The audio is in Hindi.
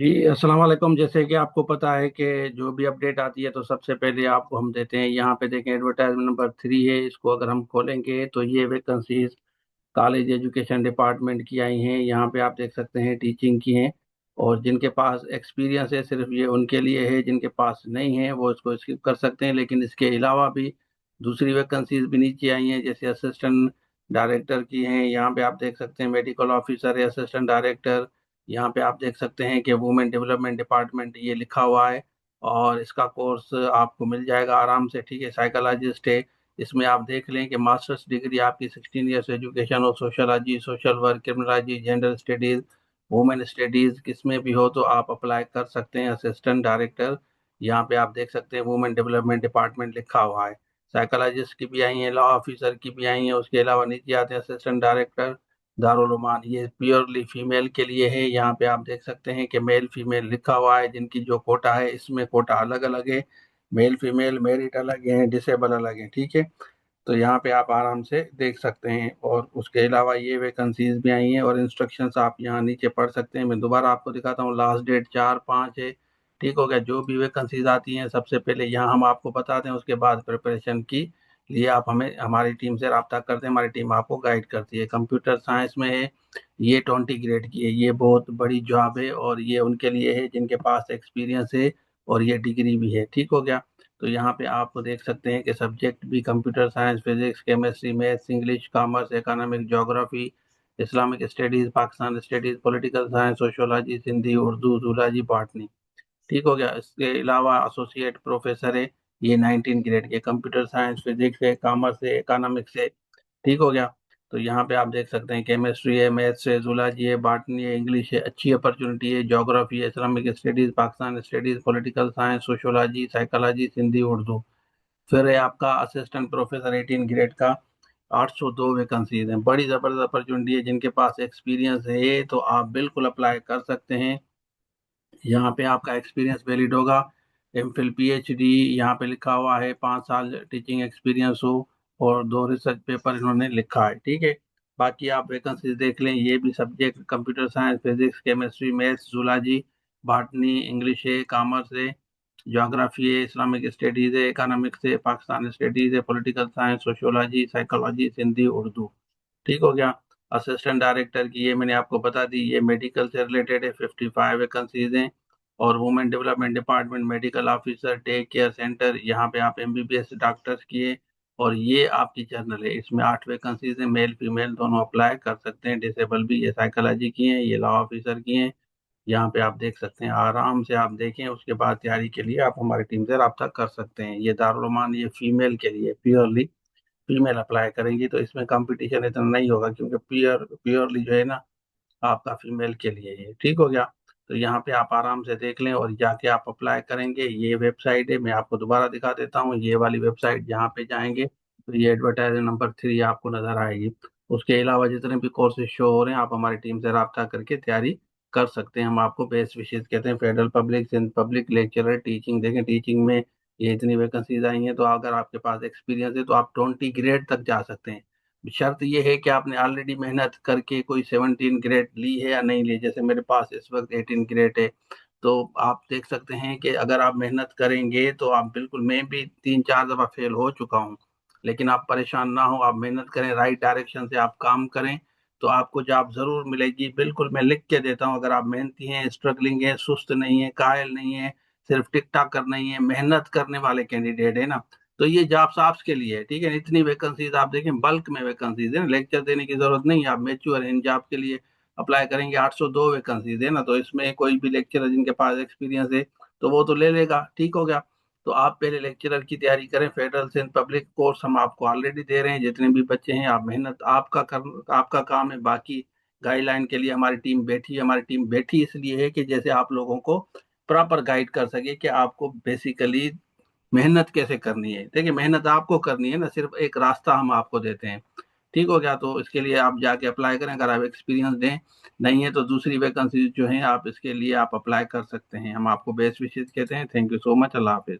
जी अस्सलाम वालेकुम। जैसे कि आपको पता है कि जो भी अपडेट आती है तो सबसे पहले आपको हम देते हैं। यहाँ पे देखें, एडवर्टाइजमेंट नंबर 3 है। इसको अगर हम खोलेंगे तो ये वैकेंसीज कॉलेज एजुकेशन डिपार्टमेंट की आई हैं। यहाँ पे आप देख सकते हैं टीचिंग की हैं। और जिनके पास एक्सपीरियंस है सिर्फ ये उनके लिए है, जिनके पास नहीं है वो इसको स्किप कर सकते हैं। लेकिन इसके अलावा भी दूसरी वैकेंसीज भी नीचे आई हैं, जैसे असिस्टेंट डायरेक्टर की हैं। यहाँ पे आप देख सकते हैं मेडिकल ऑफिसर है, असिस्टेंट डायरेक्टर। यहाँ पे आप देख सकते हैं कि वुमेन डेवलपमेंट डिपार्टमेंट ये लिखा हुआ है। और इसका कोर्स आपको मिल जाएगा आराम से, ठीक है। साइकोलॉजिस्ट है। इसमें आप देख लें कि मास्टर्स डिग्री आपकी 16 ईयर्स एजुकेशन और sociology, social work, criminology, gender studies, women studies किसमें भी हो तो आप अप्लाई कर सकते हैं। असिस्टेंट डायरेक्टर, यहाँ पे आप देख सकते हैं वुमेन डेवलपमेंट डिपार्टमेंट लिखा हुआ है। साइकोलॉजिस्ट की भी आई है, लॉ ऑफिसर की भी आई है। उसके अलावा नीचे आते हैं असिस्टेंट डायरेक्टर दारुल उमान, ये प्योरली फीमेल के लिए है। यहाँ पे आप देख सकते हैं कि मेल फीमेल लिखा हुआ है। जिनकी जो कोटा है इसमें कोटा अलग अलग है। मेल फीमेल मेरिट अलग है, डिसेबल अलग है, ठीक है। तो यहाँ पे आप आराम से देख सकते हैं। और उसके अलावा ये वैकेंसीज भी आई हैं और इंस्ट्रक्शंस आप यहाँ नीचे पढ़ सकते हैं। मैं दोबारा आपको दिखाता हूँ। लास्ट डेट 4/5 है। ठीक हो गया। जो भी वैकेंसीज आती हैं सबसे पहले यहाँ हम आपको बताते हैं, उसके बाद प्रिपरेशन की लिए आप हमें हमारी टीम से रब्ता करते हैं। हमारी टीम आपको गाइड करती है। कंप्यूटर साइंस में है, ये 20 ग्रेड की है। ये बहुत बड़ी जॉब है और ये उनके लिए है जिनके पास एक्सपीरियंस है और ये डिग्री भी है। ठीक हो गया। तो यहाँ पे आप देख सकते हैं कि सब्जेक्ट भी computer science, physics, chemistry, maths, English, commerce, economic, geography, Islamic studies, Pakistan studies, political science, sociology, Sindhi, Urdu, zoology, botany. ठीक हो गया। इसके अलावा एसोसिएट प्रोफेसर है, ये 19 ग्रेड के। कंप्यूटर साइंस, फिजिक्स है, कॉमर्स है, इकोनॉमिक्स है। ठीक हो गया। तो यहाँ पे आप देख सकते हैं केमिस्ट्री है, मैथ्स है, जूलॉजी है, बॉटनी है, इंग्लिश है, अच्छी अपॉर्चुनिटी है। ज्योग्राफी है, Islamic studies, Pakistan studies, political science, sociology, psychology, Sindhi, Urdu. फिर है आपका असिस्टेंट प्रोफेसर 18 ग्रेड का। 802 वैकेंसीज हैं। बड़ी जबरदस्त अपॉर्चुनिटी है। जिनके पास एक्सपीरियंस है तो आप बिल्कुल अप्लाई कर सकते हैं। यहाँ पे आपका एक्सपीरियंस वैलिड होगा। एमफिल पीएचडी यहाँ पे लिखा हुआ है, 5 साल टीचिंग एक्सपीरियंस हो और 2 रिसर्च पेपर इन्होंने लिखा है, ठीक है। बाकी आप वैकेंसीज देख लें। ये भी subject computer science, physics, chemistry, maths, zoology, botany, English है, कॉमर्स है, ज्योग्राफी है, इस्लामिक स्टडीज है, इकोनॉमिक्स है, पाकिस्तान स्टडीज है, political science, sociology, psychology, Sindhi, Urdu. ठीक हो गया। असिस्टेंट डायरेक्टर की ये मैंने आपको बता दी, ये मेडिकल से रिलेटेड है। 55 वैकेंसीज हैं। और women development department, medical officer, take care centre, यहाँ पे आप एमबीबीएस डॉक्टर्स की है। और ये आपकी जनरल है, इसमें 8 वैकेंसीज हैं। मेल फीमेल दोनों अप्लाई कर सकते हैं, डिसेबल भी। ये साइकोलॉजी की हैं, ये लॉ ऑफिसर की हैं। यहाँ पे आप देख सकते हैं, आराम से आप देखें। उसके बाद तैयारी के लिए आप हमारी टीम से रब्ता कर सकते हैं। ये दारुल उमान ये फीमेल के लिए, प्योरली फीमेल अप्लाई करेंगी तो इसमें कंपटीशन इतना नहीं होगा, क्योंकि प्योरली जो है ना आपका फीमेल के लिए है। ठीक हो गया। तो यहाँ पे आप आराम से देख लें और जाके आप अप्लाई करेंगे। ये वेबसाइट है, मैं आपको दोबारा दिखा देता हूँ। ये वाली वेबसाइट जहाँ पे जाएंगे तो ये एडवर्टाइजमेंट नंबर 3 आपको नजर आएगी। उसके अलावा जितने भी कोर्सेज शो हो रहे हैं आप हमारी टीम से रब्ता करके तैयारी कर सकते हैं। हम आपको बेस्ट विशेष कहते हैं। Federal public, Sindh public, lecturer, teaching देखें। टीचिंग में ये इतनी वैकेंसीज आई हैं तो अगर आपके पास एक्सपीरियंस है तो आप 20 ग्रेड तक जा सकते हैं। शर्त ये है कि आपने ऑलरेडी मेहनत करके कोई 17 ग्रेड ली है या नहीं ली। जैसे मेरे पास इस वक्त 18 ग्रेड है। तो आप देख सकते हैं कि अगर आप मेहनत करेंगे तो आप बिल्कुल, मैं भी 3-4 दफा फेल हो चुका हूँ। लेकिन आप परेशान ना हो, आप मेहनत करें, राइट डायरेक्शन से आप काम करें तो आपको जॉब जरूर मिलेगी। बिल्कुल मैं लिख के देता हूँ। अगर आप मेहनती हैं, स्ट्रगलिंग है, सुस्त नहीं है, कायल नहीं है, सिर्फ टिक टाक करना ही है, मेहनत करने वाले कैंडिडेट है ना, तो ये जॉब्स आपके लिए है, ठीक है। इतनी वैकेंसीज आप देखें, बल्क में वैकेंसीज है। लेक्चर देने की जरूरत नहीं है, आप मेच्योर इन जॉब के लिए अप्लाई करेंगे। 802 वैकेंसीज है ना, तो इसमें कोई भी लेक्चरर जिनके पास एक्सपीरियंस है तो वो तो ले लेगा। ठीक हो गया। तो आप पहले लेक्चरर की तैयारी करें। फेडरल से पब्लिक कोर्स हम आपको ऑलरेडी दे रहे हैं। जितने भी बच्चे हैं आप मेहनत आपका काम है। बाकी गाइडलाइन के लिए हमारी टीम बैठी है। हमारी टीम बैठी इसलिए है कि जैसे आप लोगों को प्रॉपर गाइड कर सके कि आपको बेसिकली मेहनत कैसे करनी है। देखिए, मेहनत आपको करनी है ना, सिर्फ एक रास्ता हम आपको देते हैं। ठीक हो गया। तो इसके लिए आप जाके अप्लाई करें। अगर आप एक्सपीरियंस दें नहीं है तो दूसरी वैकेंसी जो है आप इसके लिए आप अप्लाई कर सकते हैं। हम आपको बेस्ट विशेष कहते हैं। Thank you so much. Allah Hafiz.